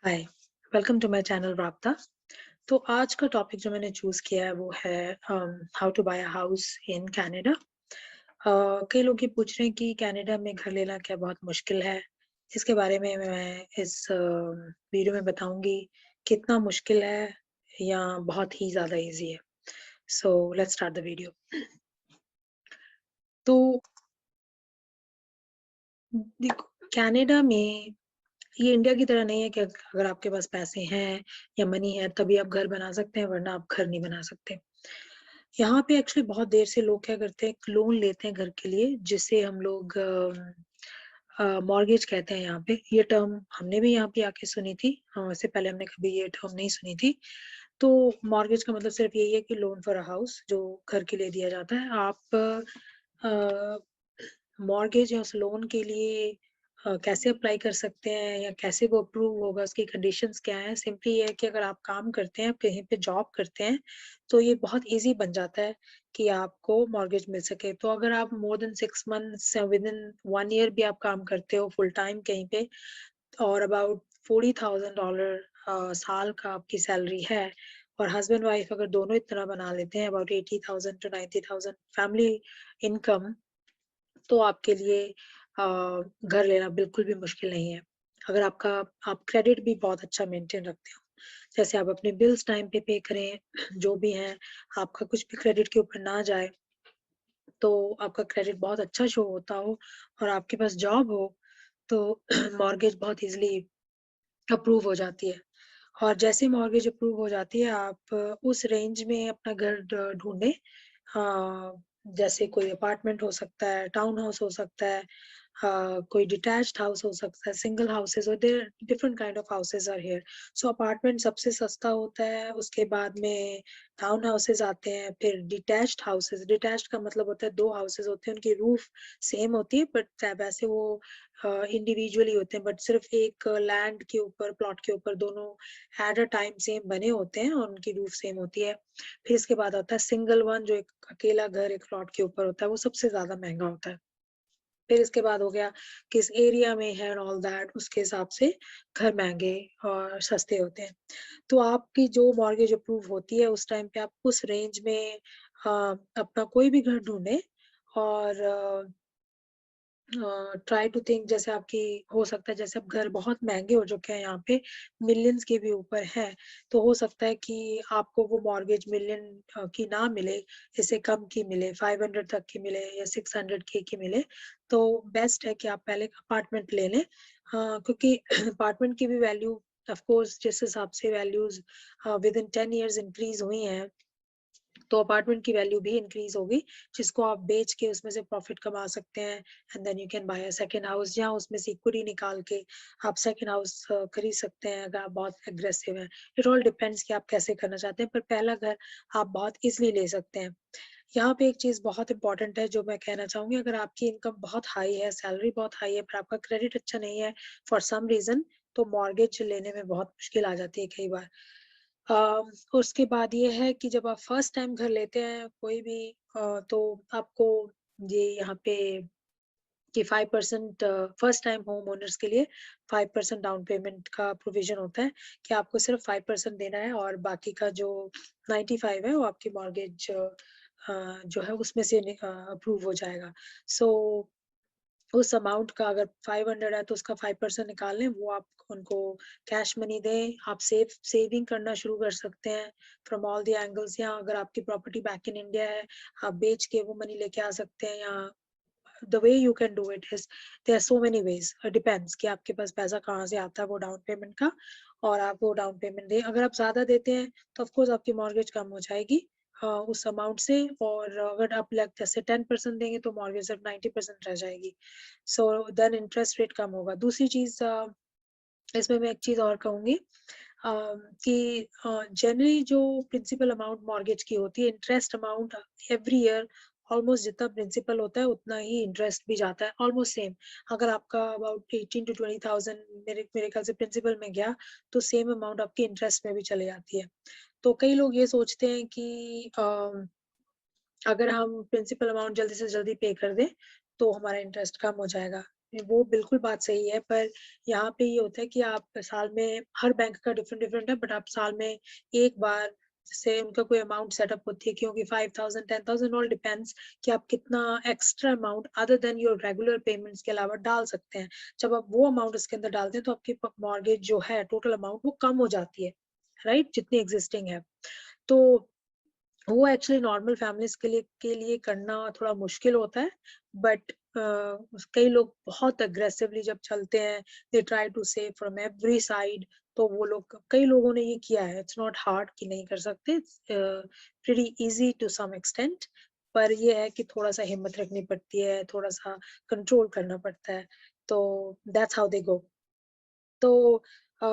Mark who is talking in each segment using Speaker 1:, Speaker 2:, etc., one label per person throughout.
Speaker 1: Hi, welcome to my channel Raabta. तो आज का टॉपिक जो मैंने चूज किया है वो है how to buy a house in Canada. कई लोग ये पूछ रहे हैं कि कनाडा में घर लेना क्या बहुत मुश्किल है। इसके बारे में मैं इस वीडियो में बताऊंगी कितना मुश्किल है या बहुत ही ज्यादा इजी है। So let's start the video. तो देखो, कनाडा में ये इंडिया की तरह नहीं है कि अगर आपके पास पैसे हैं या मनी है तभी आप घर बना सकते हैं, वरना आप घर नहीं बना सकते। यहाँ पे एक्चुअली बहुत देर से लोग क्या करते हैं, लोन लेते हैं घर के लिए, जिसे हम लोग मॉर्गेज कहते हैं। यहाँ पे ये टर्म हमने भी यहाँ पे आके सुनी थी। इससे पहले हमने कभी ये टर्म नहीं सुनी थी। तो मॉर्गेज का मतलब सिर्फ यही है कि लोन फॉर अ हाउस जो घर के लिए दिया जाता है। आप मॉर्गेज या उस लोन के लिए कैसे अप्लाई कर सकते हैं या कैसे वो अप्रूव होगा, उसकी कंडीशंस क्या है। सिंपली ये है कि अगर आप काम करते हैं, कहीं पे जॉब करते हैं, तो ये बहुत इजी बन जाता है कि आपको मॉर्गेज मिल सके। तो अगर आप more than 6 months with in 1 year भी आप काम करते हो फुल टाइम कहीं पे, और अबाउट $40,000 साल का आपकी सैलरी है, और हस्बैंड वाइफ अगर दोनों इतना बना लेते हैं, अबाउट 80,000 to 90,000 फैमिली इनकम, तो आपके लिए घर लेना बिल्कुल भी मुश्किल नहीं है। अगर आप क्रेडिट भी बहुत अच्छा मेंटेन रखते हो, जैसे आप अपने बिल्स टाइम पे पे करें, जो भी हैं, आपका कुछ भी क्रेडिट के ऊपर ना जाए, तो आपका क्रेडिट बहुत अच्छा शो होता हो और आपके पास जॉब हो, तो मॉर्गेज बहुत इजीली अप्रूव हो जाती है। और जैसे मॉर्गेज अप्रूव हो जाती है, आप उस रेंज में अपना घर ढूंढें। जैसे कोई अपार्टमेंट हो सकता है, टाउन हाउस हो सकता है, कोई डिटैच्ड हाउस हो सकता है, सिंगल हाउसेज, और there different kind of houses are here. So apartment सबसे सस्ता होता है, उसके बाद में टाउन हाउसेज आते हैं, फिर डिटैच्ड हाउसेज। डिटैच्ड का मतलब होता है दो हाउसेज होते हैं, उनकी रूफ सेम होती है, बट वैसे वो इंडिविजुअली होते हैं, बट सिर्फ एक लैंड के ऊपर, प्लॉट के ऊपर दोनों एट अ टाइम सेम बने होते हैं और उनकी रूफ सेम होती है। फिर इसके बाद आता है सिंगल वन, जो एक अकेला घर एक प्लॉट के ऊपर होता है, वो सबसे ज्यादा महंगा होता है। फिर इसके बाद हो गया किस एरिया में है एंड ऑल दैट, उसके हिसाब से घर महंगे और सस्ते होते हैं। तो आपकी जो मॉर्गेज अप्रूव होती है उस टाइम पे आप उस रेंज में अपना कोई भी घर ढूंढे, और ट्राई टू थिंक, जैसे आपकी हो सकता है, जैसे अब घर बहुत महंगे हो चुके हैं यहाँ पे, मिलियंस के भी ऊपर है, तो हो सकता है कि आपको वो मॉर्गेज मिलियन की ना मिले, इससे कम की मिले, 500 तक की मिले या 600K की मिले। तो बेस्ट है कि आप पहले अपार्टमेंट ले लें, क्योंकि अपार्टमेंट की भी वैल्यू, ऑफ कोर्स, जिस हिसाब से values with in 10 years increase हुई हैं, तो अपार्टमेंट की वैल्यू भी इंक्रीज होगी, जिसको आप बेच के उसमें से प्रॉफिट कमा सकते हैं। And then you can buy a second house, जहाँ उसमें से इक्विटी निकाल के आप सेकंड हाउस खरीद सकते हैं, अगर आप बहुत एग्रेसिव हैं। इट ऑल डिपेंड्स कि आप कैसे करना चाहते हैं, पर पहला घर आप बहुत इजीली ले सकते हैं। यहाँ पे एक चीज बहुत इंपॉर्टेंट है जो मैं कहना चाहूंगी, अगर आपकी इनकम बहुत हाई है, सैलरी बहुत हाई है, पर आपका क्रेडिट अच्छा नहीं है फॉर सम रीजन, तो मॉर्गेज लेने में बहुत मुश्किल आ जाती है कई बार। उसके बाद ये है कि जब आप फर्स्ट टाइम घर लेते हैं कोई भी, तो आपको ये यहाँ पे कि 5% फर्स्ट टाइम होम ओनर्स के लिए 5% डाउन पेमेंट का प्रोविजन होता है, कि आपको सिर्फ 5% देना है, और बाकी का जो 95 है वो आपकी मॉर्गेज जो है उसमें से अप्रूव हो जाएगा। सो उस अमाउंट का, अगर 500 है तो उसका 5% निकाल लें, वो आप उनको कैश मनी दें। आप सेविंग करना शुरू कर सकते हैं फ्रॉम ऑल द एंगल्स। या अगर आपकी प्रॉपर्टी बैक इन इंडिया है, आप बेच के वो मनी लेके आ सकते हैं। या the way you can do it is, there are so many ways, depends कि आपके पास पैसा कहाँ से आता है वो डाउन पेमेंट का, और आप वो डाउन पेमेंट दें। अगर आप ज्यादा देते हैं तो ऑफकोर्स आपकी मॉर्गेज कम हो जाएगी उस अमाउंट से, और अगर आप लग जैसे 10% देंगे तो मॉर्गेज सिर्फ 90% रह जाएगी। सो देन इंटरेस्ट रेट कम होगा। दूसरी चीज, इसमें मैं एक चीज और कहूंगी, कि जनरली जो प्रिंसिपल अमाउंट मॉर्गेज की होती है, interest amount every year almost जितना प्रिंसिपल होता है उतना ही इंटरेस्ट भी जाता है, ऑलमोस्ट सेम। अगर आपका अबाउट 18 to 20,000 मेरे मेरे ख्याल से प्रिंसिपल में गया, तो सेम अमाउंट आपकी इंटरेस्ट में भी चले जाती है। तो कई लोग ये सोचते हैं कि अगर हम प्रिंसिपल अमाउंट जल्दी से जल्दी पे कर दें तो हमारा इंटरेस्ट कम हो जाएगा। वो बिल्कुल बात सही है, पर यहाँ पे ये होता है कि आप साल में हर बैंक का डिफरेंट डिफरेंट है, बट आप साल में एक बार जैसे उनका कोई अमाउंट सेटअप होती है, क्योंकि 5,000 10,000 ऑल डिपेंड्स कि आप कितना extra amount other than your regular payments के अलावा डाल सकते हैं। जब आप वो अमाउंट इसके अंदर डालते हैं तो आपकी मॉर्गेज जो है टोटल अमाउंट वो कम हो जाती है, राइट, जितनी एग्जिस्टिंग है। तो वो एक्चुअली नॉर्मल फैमिलीज के लिए करना थोड़ा मुश्किल होता है, बट कई लोग बहुत अग्रेसिवली जब चलते हैं, they try to save from every side, तो वो लोग, कई लोगों ने ये किया है। इट्स नॉट हार्ड कि नहीं कर सकते, pretty easy to some extent, पर ये है कि थोड़ा सा हिम्मत रखनी पड़ती है, थोड़ा सा कंट्रोल करना पड़ता है। तो दैट्स हाउ दे गो। तो अ,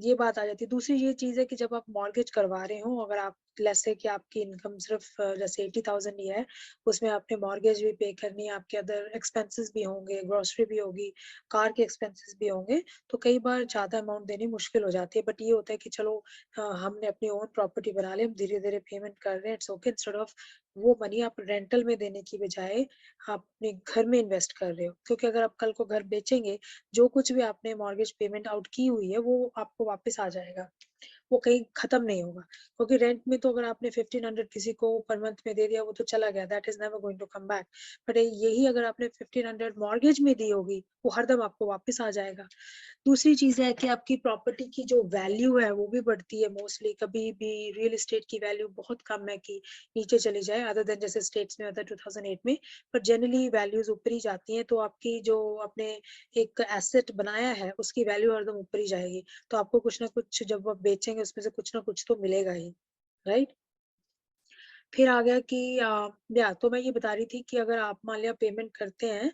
Speaker 1: ये बात आ जाती है। दूसरी ये चीज़ है कि जब आप मॉर्गेज करवा रहे हो, अगर आप लेट्स से कि आपकी इनकम सिर्फ जैसे 80,000 ही है, उसमें आपने मॉर्गेज भी पे करनी है, आपके अदर एक्सपेंसेस भी होंगे, ग्रोसरी भी होगी, कार के एक्सपेंसेस भी होंगे, तो कई बार ज़्यादा अमाउंट देनी मुश्किल हो जाती है। बट ये होता है कि चलो हमने अपनी ओन प्रॉपर्टी बना ली, हम धीरे-धीरे पेमेंट कर रहे हैं, इट्स ओके। इंस्टेड ऑफ वो मनी आप रेंटल में देने की बजाय आप अपने घर में इन्वेस्ट कर रहे हो। क्योंकि अगर आप कल को घर बेचेंगे, जो कुछ भी आपने मॉर्गेज पेमेंट आउट की हुई है वो आपको वापस आ जाएगा, वो कहीं खत्म नहीं होगा। क्योंकि रेंट में तो अगर आपने 1500 किसी को पर मंथ में दे दिया, वो तो चला गया, that is never going to come back. But यही अगर आपने 1500 मॉर्गेज में दी होगी, वो हरदम आपको वापस आ जाएगा। दूसरी चीज़ है कि आपकी प्रॉपर्टी की जो वैल्यू है वो भी बढ़ती है मोस्टली। कभी भी रियल एस्टेट की वैल्यू बहुत कम है कि नीचे चली जाए, अदर देन जैसे स्टेट्स में होता है 2008 में, पर जनरली वैल्यूज ऊपर ही जाती हैं। तो आपकी जो आपने एक एसेट बनाया है उसकी वैल्यू हरदम ऊपर ही जाएगी। तो आपको कुछ ना कुछ जब आप बेचेंगे उसमें से कुछ ना कुछ तो मिलेगा ही, राइट। फिर आ गया कि या तो मैं ये बता रही थी कि अगर आप मान लिया पेमेंट करते हैं,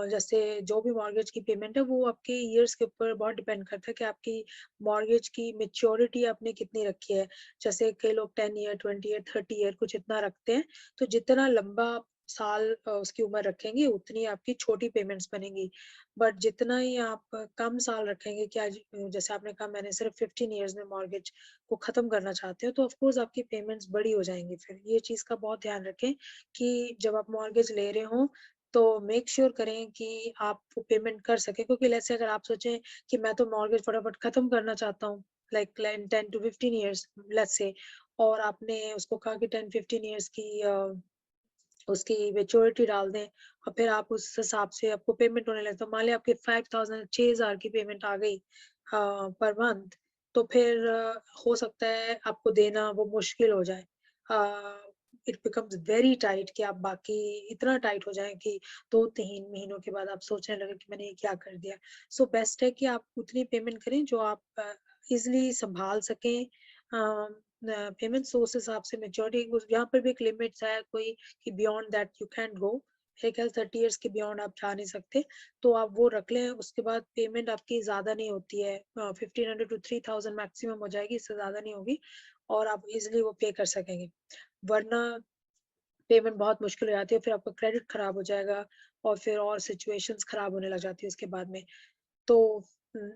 Speaker 1: जैसे जो भी मॉर्गेज की पेमेंट है वो आपके ईयर्स के ऊपर बहुत डिपेंड करता है कि आपकी मॉर्गेज की मेच्योरिटी आपने कितनी रखी है। जैसे कई लोग 10 ईयर 20 ईयर 30 ईयर कुछ इतना रखते हैं। तो जितना लंबा साल उसकी उम्र रखेंगे उतनी आपकी छोटी पेमेंट्स बनेंगी। बट जितना ही आप कम साल रखेंगे, क्या जैसे आपने कहा मैंने सिर्फ 15 ईयर्स में मॉर्गेज को खत्म करना चाहते हो, तो ऑफ कोर्स आपकी पेमेंट्स बड़ी हो जाएंगी। फिर ये चीज का बहुत ध्यान रखें कि जब आप मॉर्गेज ले रहे हो तो मेक श्योर करें कि आप पेमेंट कर सके। क्योंकि जैसे अगर आप सोचें कि मैं तो मॉर्गेज फटाफट खत्म करना चाहता हूँ, like 10 to 15 years let's say, और आपने उसको कहा कि 10 15 ईयर्स की उसकी मेच्योरिटी डाल दें, और फिर आप उस हिसाब से आपको पेमेंट होने लगे, तो मान लिया आपकी 5,000 6,000 की पेमेंट आ गई पर मंथ, तो फिर हो सकता है आपको देना वो मुश्किल हो जाए। इट बिकम्स वेरी टाइट कि आप बाकी इतना टाइट हो जाए कि 2 3 महीनों के बाद आप सोचने लगे कि मैंने ये क्या कर दिया। सो बेस्ट है कि आप उतनी पेमेंट करें जो आप इजिली संभाल सकें पेमेंट्स। उस हिसाब से मेच्योरिटी यहाँ पर भी एक लिमिट्स है कोई कि beyond that you can go. मेरे ख्याल 30 ईयर्स के बियॉन्ड आप जा नहीं सकते, तो आप वो रख लें। उसके बाद पेमेंट आपकी ज्यादा नहीं होती है, 1500 to 3,000 मैक्सिमम हो जाएगी, इससे ज्यादा नहीं होगी, और आप इजिली वो पे कर सकेंगे। वरना पेमेंट बहुत मुश्किल हो जाती है, फिर आपका क्रेडिट खराब हो जाएगा, और फिर और सिचुएशंस खराब होने लग जाती है उसके बाद में। तो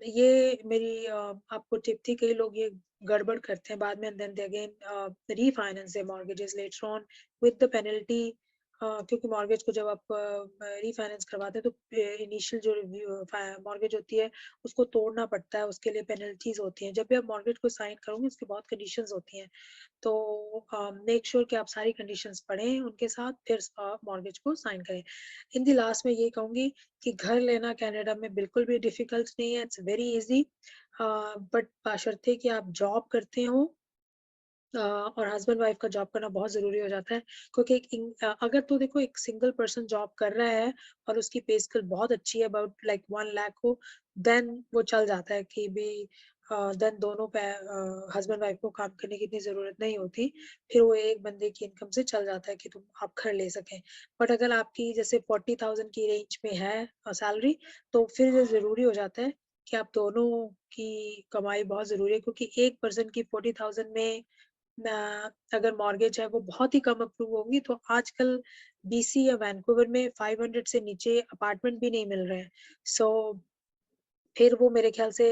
Speaker 1: ये मेरी आपको टिप थी। कई लोग ये गड़बड़ करते हैं बाद में, and then they again refinance their mortgages later on with the penalty. क्योंकि मॉर्गेज को जब आप रीफाइनेंस करवाते हैं तो इनिशियल जो मॉर्गेज होती है उसको तोड़ना पड़ता है, उसके लिए पेनल्टीज होती हैं। जब भी आप मॉर्गेज को साइन करोगे उसकी बहुत कंडीशंस होती हैं। तो मेक श्योर कि आप सारी कंडीशंस पढ़ें उनके साथ, फिर मॉर्गेज को साइन करें। इन द लास्ट में ये कहूंगी कि घर लेना कनाडा में बिल्कुल भी डिफिकल्ट नहीं है, इट्स वेरी इजी। बट बशर्ते कि आप जॉब करते हो, और हस्बैंड वाइफ का जॉब करना बहुत जरूरी हो जाता है। क्योंकि अगर तो देखो एक सिंगल पर्सन जॉब कर रहा है और उसकी पे स्केल बहुत अच्छी है, अबाउट लाइक 1 लाख हो, देन वो चल जाता है कि भी देन दोनों पे हस्बैंड वाइफ को काम करने की इतनी जरूरत नहीं होती। फिर वो एक बंदे की इनकम से चल जाता है कि तुम आप घर ले सकें। बट अगर आपकी जैसे 40,000 की रेंज में है सैलरी, तो फिर ये जरूरी हो जाता है कि आप दोनों की कमाई बहुत जरूरी है। क्योंकि एक पर्सन की 40,000 में अगर मॉर्गेज है वो बहुत ही कम अप्रूव होंगी, तो आजकल बीसी या वैंकूवर में 500 से नीचे अपार्टमेंट भी नहीं मिल रहे हैं। सो फिर वो मेरे ख्याल से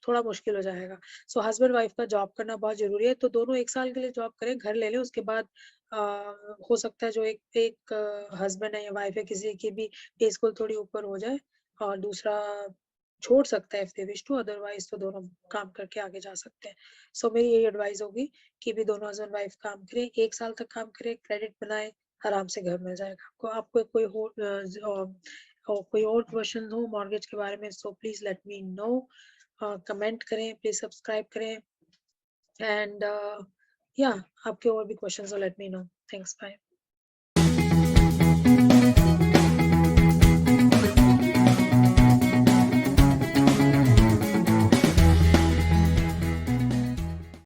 Speaker 1: थोड़ा मुश्किल हो जाएगा। सो हस्बैंड वाइफ का जॉब करना बहुत ज़रूरी है, तो दोनों 1 साल के लिए जॉब करें, घर ले लें, उसके बाद अ, हो सकता है जो एक एक हस्बैंड है या वाइफ है, किसी की भी पे स्केल थोड़ी ऊपर हो जाए और दूसरा छोड़ सकता है if they wish to, otherwise तो दोनों काम करके आगे जा सकते हैं। सो मेरी यही एडवाइस होगी कि भी दोनों हस्बैंड वाइफ काम करें, 1 साल तक काम करें, क्रेडिट बनाएँ, आराम से घर मिल जाएगा आपको। आपको कोई हो और कोई और क्वेश्चन हो मॉर्गेज के बारे में, so please let me know. Comment करें, प्लीज सब्सक्राइब करें एंड या आपके और भी क्वेश्चंस हो, let me know. Thanks, bye.